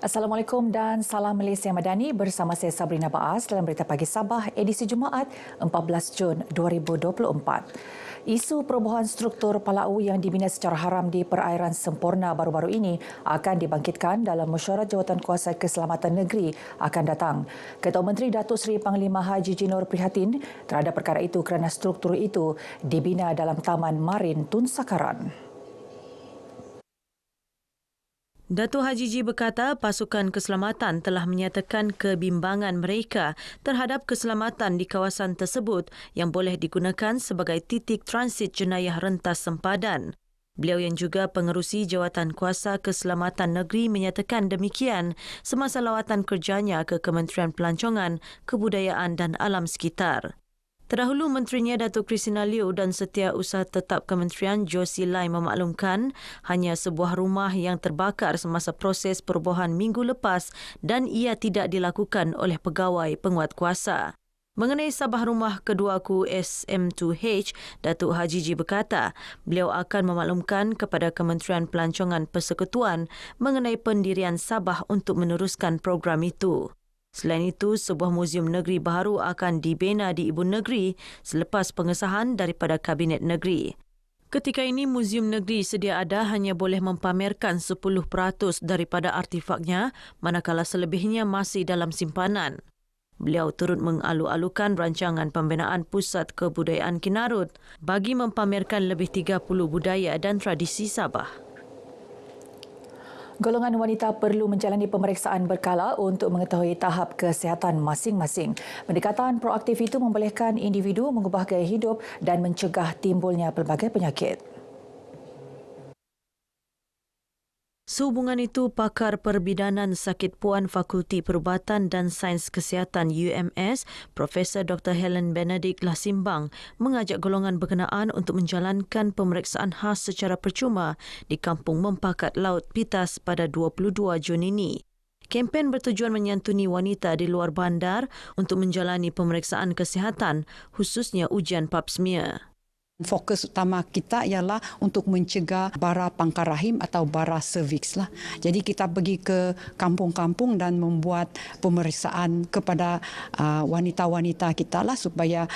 Assalamualaikum dan salam Malaysia Madani, bersama saya Sabrina Baas dalam Berita Pagi Sabah edisi Jumaat 14 Jun 2024. Isu perubahan struktur Palau yang dibina secara haram di perairan sempurna baru-baru ini akan dibangkitkan dalam mesyuarat Jawatankuasa Keselamatan Negeri akan datang. Ketua Menteri Datuk Seri Panglima Haji Jinor prihatin terhadap perkara itu kerana struktur itu dibina dalam Taman Marin Tun Sakaran. Datuk Haji Ji berkata pasukan keselamatan telah menyatakan kebimbangan mereka terhadap keselamatan di kawasan tersebut yang boleh digunakan sebagai titik transit jenayah rentas sempadan. Beliau yang juga pengerusi Jawatankuasa Keselamatan Negeri menyatakan demikian semasa lawatan kerjanya ke Kementerian Pelancongan, Kebudayaan dan Alam Sekitar. Terdahulu, Menterinya Datuk Christina Liew dan Setiausaha Tetap Kementerian Josie Lai memaklumkan hanya sebuah rumah yang terbakar semasa proses perubahan minggu lepas dan ia tidak dilakukan oleh pegawai penguatkuasa. Mengenai sabah rumah keduaku SM2H, Datuk Haji Ji berkata beliau akan memaklumkan kepada Kementerian Pelancongan Persekutuan mengenai pendirian sabah untuk meneruskan program itu. Selain itu, sebuah muzium negeri baru akan dibina di Ibu Negeri selepas pengesahan daripada Kabinet Negeri. Ketika ini, muzium negeri sedia ada hanya boleh mempamerkan 10% daripada artifaknya, manakala selebihnya masih dalam simpanan. Beliau turut mengalu-alukan rancangan pembinaan Pusat Kebudayaan Kinarut bagi mempamerkan lebih 30 budaya dan tradisi Sabah. Golongan wanita perlu menjalani pemeriksaan berkala untuk mengetahui tahap kesihatan masing-masing. Pendekatan proaktif itu membolehkan individu mengubah gaya hidup dan mencegah timbulnya pelbagai penyakit. Sehubungan itu, pakar Perbidanan Sakit Puan Fakulti Perubatan dan Sains Kesihatan UMS, Profesor Dr. Helen Benedict Lasimbang mengajak golongan berkenaan untuk menjalankan pemeriksaan khas secara percuma di Kampung Mempakat Laut Pitas pada 22 Jun ini. Kempen bertujuan menyantuni wanita di luar bandar untuk menjalani pemeriksaan kesihatan, khususnya ujian pap smear. Fokus utama kita ialah untuk mencegah bara pangkar rahim atau bara cervix lah. Jadi kita pergi ke kampung-kampung dan membuat pemeriksaan kepada wanita-wanita kita lah supaya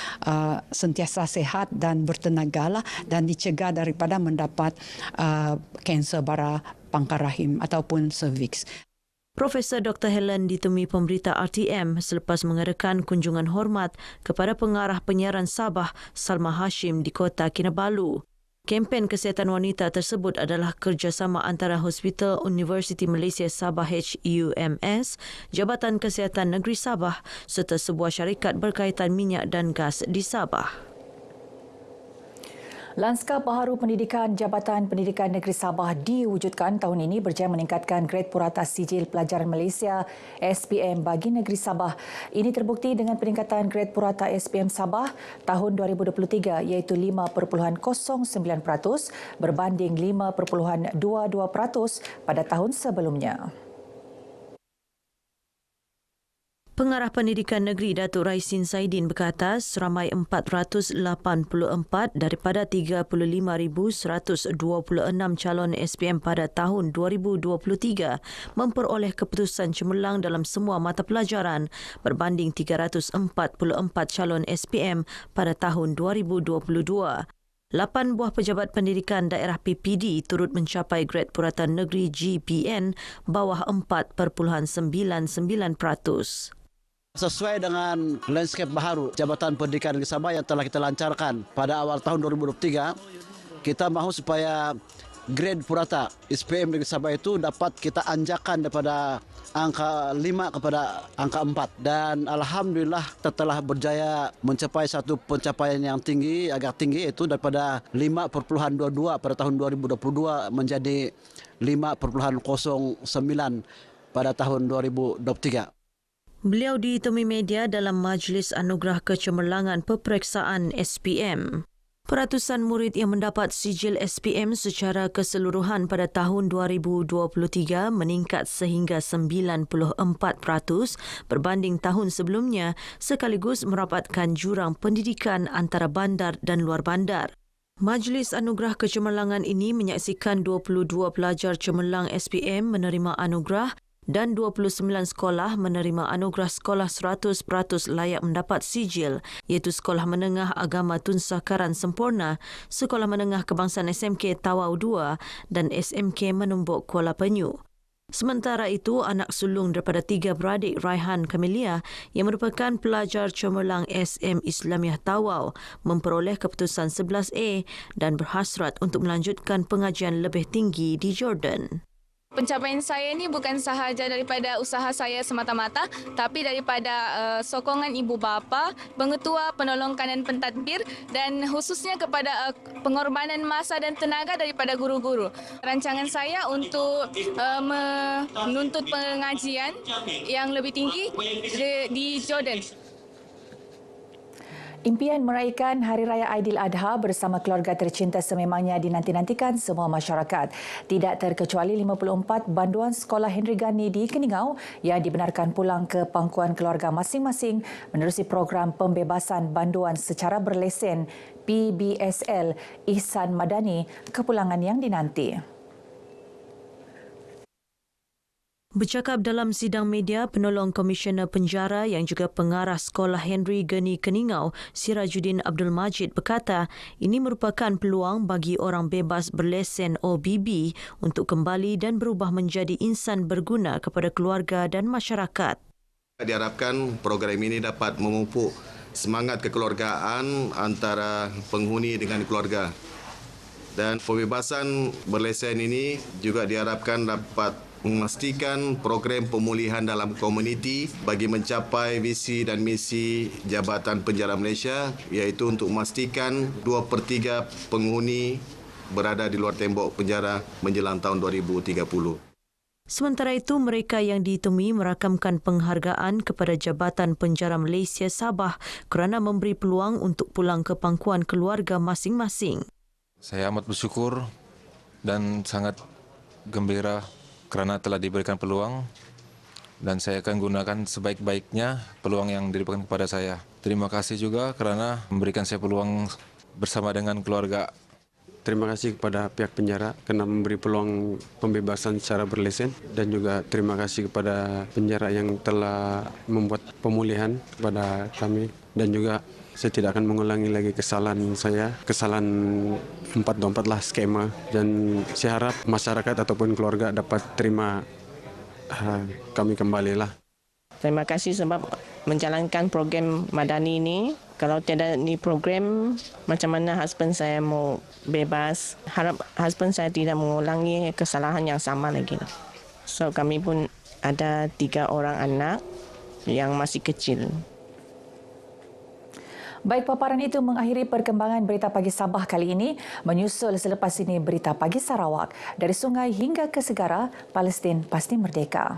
sentiasa sehat dan bertenaga lah dan dicegah daripada mendapat kanser bara pangkar rahim ataupun cervix. Profesor Dr. Helen ditemui pemberita RTM selepas mengadakan kunjungan hormat kepada pengarah penyiaran Sabah Salma Hashim di Kota Kinabalu. Kempen kesihatan wanita tersebut adalah kerjasama antara Hospital Universiti Malaysia Sabah HUMS, Jabatan Kesihatan Negeri Sabah serta sebuah syarikat berkaitan minyak dan gas di Sabah. Lanskap Baharu Pendidikan Jabatan Pendidikan Negeri Sabah diwujudkan tahun ini berjaya meningkatkan grade purata Sijil Pelajaran Malaysia SPM bagi Negeri Sabah. Ini terbukti dengan peningkatan grade purata SPM Sabah tahun 2023 iaitu 5.09% berbanding 5.22% pada tahun sebelumnya. Pengarah Pendidikan Negeri Datuk Raisin Saidin berkata seramai 484 daripada 35,126 calon SPM pada tahun 2023 memperoleh keputusan cemerlang dalam semua mata pelajaran berbanding 344 calon SPM pada tahun 2022. 8 buah pejabat pendidikan daerah PPD turut mencapai grade purata negeri GPN bawah 4.99%. Sesuai dengan landscape baharu Jabatan Pendidikan Negeri Sabah yang telah kita lancarkan pada awal tahun 2023, kita mahu supaya grade purata SPM Negeri Sabah itu dapat kita anjakan daripada angka 5 kepada angka 4. Dan Alhamdulillah setelah berjaya mencapai satu pencapaian yang tinggi, agak tinggi, iaitu daripada 5.22 pada tahun 2022 menjadi 5.09 pada tahun 2023. Beliau ditemui media dalam Majlis Anugerah Kecemerlangan Peperiksaan SPM. Peratusan murid yang mendapat sijil SPM secara keseluruhan pada tahun 2023 meningkat sehingga 94% berbanding tahun sebelumnya sekaligus merapatkan jurang pendidikan antara bandar dan luar bandar. Majlis Anugerah Kecemerlangan ini menyaksikan 22 pelajar cemerlang SPM menerima anugerah dan 29 sekolah menerima anugerah sekolah 100% layak mendapat sijil, iaitu Sekolah Menengah Agama Tun Sakaran Sempurna, Sekolah Menengah Kebangsaan SMK Tawau 2 dan SMK Menumbuk Kuala Penyu. Sementara itu, anak sulung daripada 3 beradik Raihan Camelia yang merupakan pelajar cemerlang SM Islamiah Tawau memperoleh keputusan 11A dan berhasrat untuk melanjutkan pengajian lebih tinggi di Jordan. Pencapaian saya ini bukan sahaja daripada usaha saya semata-mata, tapi daripada sokongan ibu bapa, pengetua, penolong kanan pentadbir dan khususnya kepada pengorbanan masa dan tenaga daripada guru-guru. Rancangan saya untuk menuntut pengajian yang lebih tinggi di Jordan. Impian meraihkan Hari Raya Aidiladha bersama keluarga tercinta sememangnya dinanti-nantikan semua masyarakat. Tidak terkecuali 54 banduan sekolah Henry Ghani di Keningau yang dibenarkan pulang ke pangkuan keluarga masing-masing menerusi program pembebasan banduan secara berlesen PBSL Ihsan Madani, kepulangan yang dinanti. Bercakap dalam sidang media, penolong Komisioner Penjara yang juga pengarah Sekolah Henry Ghani Keningau, Sirajuddin Abdul Majid berkata, ini merupakan peluang bagi orang bebas berlesen OBB untuk kembali dan berubah menjadi insan berguna kepada keluarga dan masyarakat. Diharapkan program ini dapat memupuk semangat kekeluargaan antara penghuni dengan keluarga. Dan pembebasan berlesen ini juga diharapkan dapat memastikan program pemulihan dalam komuniti bagi mencapai visi dan misi Jabatan Penjara Malaysia, iaitu untuk memastikan 2/3 penghuni berada di luar tembok penjara menjelang tahun 2030. Sementara itu, mereka yang ditemui merakamkan penghargaan kepada Jabatan Penjara Malaysia Sabah kerana memberi peluang untuk pulang ke pangkuan keluarga masing-masing. Saya amat bersyukur dan sangat gembira kerana telah diberikan peluang dan saya akan gunakan sebaik-baiknya peluang yang diberikan kepada saya. Terima kasih juga kerana memberikan saya peluang bersama dengan keluarga. Terima kasih kepada pihak penjara kerana memberi peluang pembebasan secara berlesen dan juga terima kasih kepada penjara yang telah membuat pemulihan kepada kami dan juga saya tidak akan mengulangi lagi kesalahan saya, kesalahan 424 lah skema dan saya harap masyarakat ataupun keluarga dapat terima kami kembalilah. Terima kasih sebab menjalankan program Madani ini. Kalau tiada ni program, macam mana husband saya mau bebas. Harap husband saya tidak mengulangi kesalahan yang sama lagi. So kami pun ada 3 orang anak yang masih kecil. Baik, paparan itu mengakhiri perkembangan Berita Pagi Sabah kali ini. Menyusul selepas ini Berita Pagi Sarawak. Dari sungai hingga ke segara, Palestin pasti merdeka.